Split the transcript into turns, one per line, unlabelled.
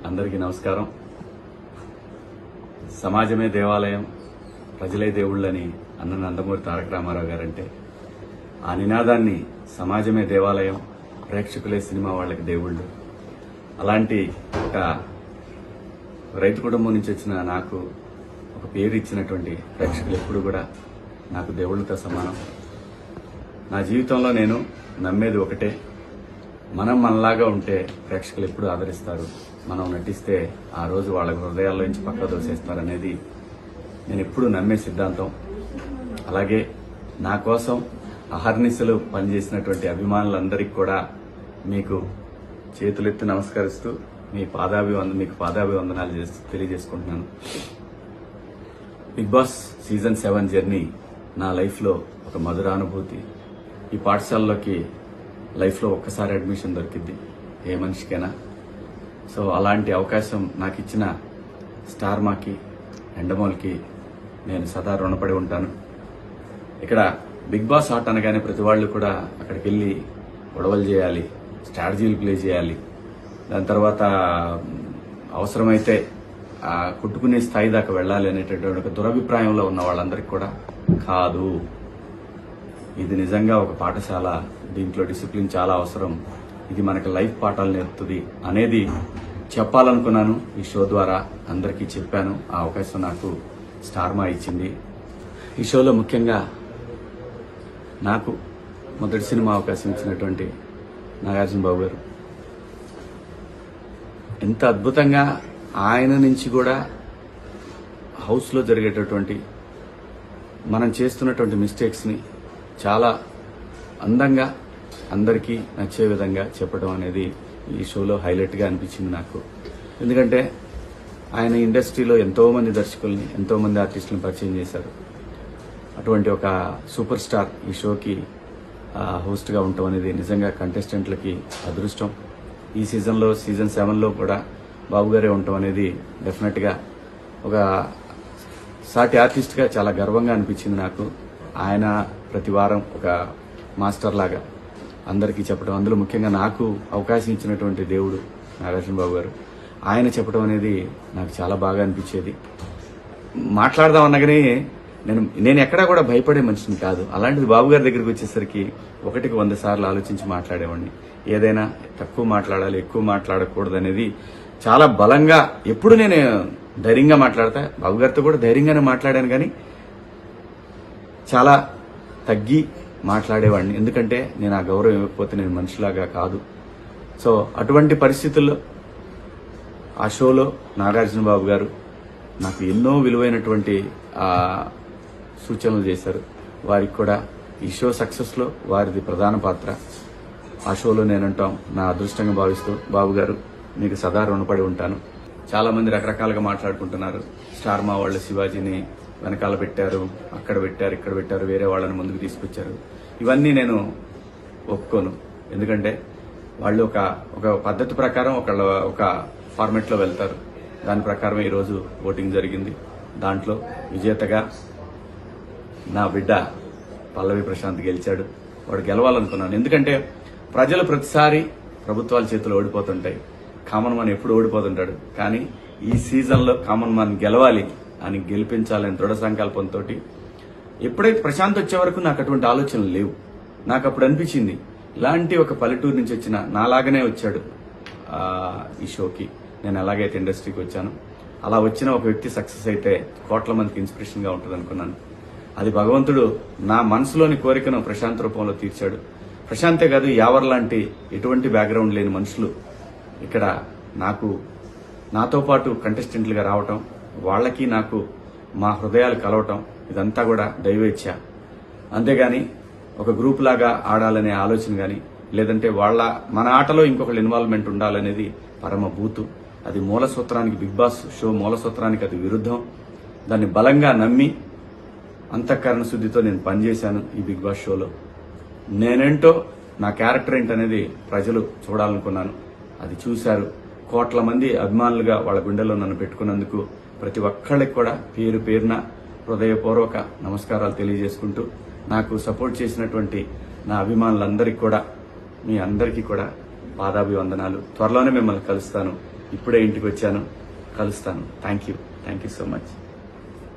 అందరికీ నమస్కారం. సమాజమే దేవాలయం, ప్రజలే దేవుళ్ళని అన్న నందమూరి తారక రామారావు గారంటే ఆ నినాదాన్ని సమాజమే దేవాలయం, ప్రేక్షకులే సినిమా వాళ్ళకి దేవుళ్ళు. అలాంటి ఒక రైతు కుటుంబం నుంచి వచ్చిన నాకు ఒక పేరు ఇచ్చినటువంటి ప్రేక్షకులు ఎప్పుడు కూడా నాకు దేవుళ్ళతో సమానం. నా జీవితంలో నేను నమ్మేది ఒకటే, మనం మనలాగా ఉంటే ప్రేక్షకులు ఎప్పుడు ఆదరిస్తారు, మనం నటిస్తే ఆ రోజు వాళ్ళ హృదయాల్లో నుంచి పక్క దోసేస్తారనేది నేను ఎప్పుడు నమ్మే సిద్ధాంతం. అలాగే నా కోసం అహర్నిశలు పనిచేసినటువంటి అభిమానులందరికీ కూడా మీకు చేతులెత్తి నమస్కరిస్తూ మీకు పాదాభివందనాలు తెలియజేసుకుంటున్నాను. బిగ్ బాస్ సీజన్ 7 జర్నీ నా లైఫ్లో ఒక మధురానుభూతి. ఈ పాఠశాలలోకి లైఫ్లో ఒక్కసారి అడ్మిషన్ దొరికింది ఏ మనిషికైనా. సో అలాంటి అవకాశం నాకు ఇచ్చిన స్టార్ మాకి, ఎండమోల్కి నేను సదా రుణపడి ఉంటాను. ఇక్కడ బిగ్ బాస్ ఆట అనగానే ప్రతి వాళ్ళు కూడా అక్కడికి వెళ్ళి గొడవలు చేయాలి, స్ట్రాటజీలు ప్లే చేయాలి, దాని తర్వాత అవసరమైతే కొట్టుకునే స్థాయి దాకా వెళ్ళాలి అనేటటువంటి ఒక దురభిప్రాయంలో ఉన్న వాళ్ళందరికీ కూడా కాదు. ఇది నిజంగా ఒక పాఠశాల, దీంట్లో డిసిప్లిన్ చాలా అవసరం, ఇది మనకి లైఫ్ పాఠాలు నేర్పుతుంది అనేది చెప్పాలనుకున్నాను. ఈ షో ద్వారా అందరికీ చెప్పాను. ఆ అవకాశం నాకు స్టార్ మా ఇచ్చింది. ఈ షోలో ముఖ్యంగా నాకు మొదటి సినిమా అవకాశం ఇచ్చినటువంటి నాగార్జున బాబు గారు ఎంత అద్భుతంగా ఆయన నుంచి కూడా హౌస్లో జరిగేటటువంటి మనం చేస్తున్నటువంటి మిస్టేక్స్ని చాలా అందంగా అందరికీ నచ్చే విధంగా చెప్పడం అనేది ఈ షోలో హైలైట్గా అనిపించింది నాకు. ఎందుకంటే ఆయన ఇండస్ట్రీలో ఎంతోమంది దర్శకుల్ని, ఎంతోమంది ఆర్టిస్టులను పరిచయం చేశారు. అటువంటి ఒక సూపర్ స్టార్ ఈ షోకి హోస్ట్గా ఉండటం అనేది నిజంగా కంటెస్టెంట్లకి అదృష్టం. ఈ సీజన్లో సీజన్ 7లో కూడా బాబు గారే ఉండటం అనేది డెఫినెట్గా ఒక సాటి ఆర్టిస్ట్గా చాలా గర్వంగా అనిపించింది నాకు. ఆయన ప్రతి వారం ఒక మాస్టర్ లాగా అందరికీ చెప్పడం, అందులో ముఖ్యంగా నాకు అవకాశం ఇచ్చినటువంటి దేవుడు నాగార్జున బాబు గారు, ఆయన చెప్పడం అనేది నాకు చాలా బాగా అనిపించేది. మాట్లాడదాం అనగానే నేను ఎక్కడా కూడా భయపడే మనిషిని కాదు. అలాంటిది బాబు గారి దగ్గరికి వచ్చేసరికి 1కి 100 సార్లు ఆలోచించి మాట్లాడేవాడిని. ఏదైనా తక్కువ మాట్లాడాలి, ఎక్కువ మాట్లాడకూడదు అనేది చాలా బలంగా ఎప్పుడు నేను ధైర్యంగా మాట్లాడతా. బాబు గారితో కూడా ధైర్యంగానే మాట్లాడాను, కానీ చాలా తగ్గి మాట్లాడేవాడిని. ఎందుకంటే నేను ఆ గౌరవం ఇవ్వకపోతే నేను మనిషిలాగా కాదు. సో అటువంటి పరిస్థితుల్లో ఆ షోలో నాగార్జున బాబు గారు నాకు ఎన్నో విలువైనటువంటి సూచనలు చేశారు. వారికి కూడా ఈ షో సక్సెస్లో వారిది ప్రధాన పాత్ర. ఆ షోలో నేనంటాం నా అదృష్టంగా భావిస్తూ బాబు గారు మీకు సదా రుణపడి ఉంటాను. చాలా మంది రకరకాలుగా మాట్లాడుకుంటున్నారు. స్టార్ మా వాళ్ళు శివాజీని వెనకాల పెట్టారు, అక్కడ పెట్టారు, ఇక్కడ పెట్టారు, వేరే వాళ్ళని ముందుకు తీసుకొచ్చారు. ఇవన్నీ నేను ఒప్పుకోను. ఎందుకంటే వాళ్ళు ఒక పద్ధతి ప్రకారం ఒక ఫార్మెట్లో వెళ్తారు. దాని ప్రకారం ఈరోజు ఓటింగ్ జరిగింది. దాంట్లో విజేతగా నా బిడ్డ పల్లవి ప్రశాంత్ గెలిచాడు. వాడు గెలవాలనుకున్నాను. ఎందుకంటే ప్రజలు ప్రతిసారి ప్రభుత్వాల చేతులు ఓడిపోతుంటాయి, కామన్ మ్యాన్ ఎప్పుడు ఓడిపోతుంటాడు. కానీ ఈ సీజన్లో కామన్ మ్యాన్ గెలవాలి అని, గెలిపించాలని దృఢ సంకల్పంతో ఎప్పుడైతే ప్రశాంత్ వచ్చే వరకు నాకు అటువంటి ఆలోచనలు లేవు. నాకు అప్పుడు అనిపించింది ఇలాంటి ఒక పల్లెటూరు నుంచి వచ్చిన నాలాగనే వచ్చాడు ఈ షోకి. నేను ఎలాగైతే ఇండస్ట్రీకి వచ్చాను, అలా వచ్చిన ఒక వ్యక్తి సక్సెస్ అయితే కోట్ల మందికి ఇన్స్పిరేషన్గా ఉంటుంది అనుకున్నాను. అది భగవంతుడు నా మనసులోని కోరికను ప్రశాంత్ రూపంలో తీర్చాడు. ప్రశాంతే కాదు, యావర్ లాంటి ఎటువంటి బ్యాక్గ్రౌండ్ లేని మనుషులు ఇక్కడ నాతో పాటు కంటెస్టెంట్లుగా రావటం, వాళ్ళకి నాకు మా హృదయాలు కలవటం, ఇదంతా కూడా దైవేచ్ఛ. అంతేగాని ఒక గ్రూప్ లాగా ఆడాలనే ఆలోచన కానీ, లేదంటే మన ఆటలో ఇంకొకళ్ళ ఇన్వాల్వ్మెంట్ ఉండాలనేది పరమ భూతు. అది మూల సూత్రానికి, బిగ్ బాస్ షో మూల సూత్రానికి అది విరుద్ధం. దాన్ని బలంగా నమ్మి అంతఃకరణ శుద్ధితో నేను పనిచేశాను ఈ బిగ్ బాస్ షోలో. నేనేంటో, నా క్యారెక్టర్ ఏంటనేది ప్రజలు చూడాలనుకున్నాను. అది చూశారు. కోట్ల మంది అభిమానులుగా వాళ్ళ గుండెల్లో నన్ను పెట్టుకున్నందుకు ప్రతి ఒక్కళ్ళకి కూడా పేరు పేరున హృదయపూర్వక నమస్కారాలు తెలియజేసుకుంటూ, నాకు సపోర్ట్ చేసినటువంటి నా అభిమానులందరికీ కూడా, మీ అందరికీ కూడా పాదాభివందనాలు. త్వరలోనే మిమ్మల్ని కలుస్తాను. ఇప్పుడే ఇంటికి వచ్చాను. కలుస్తాను. Thank you so much.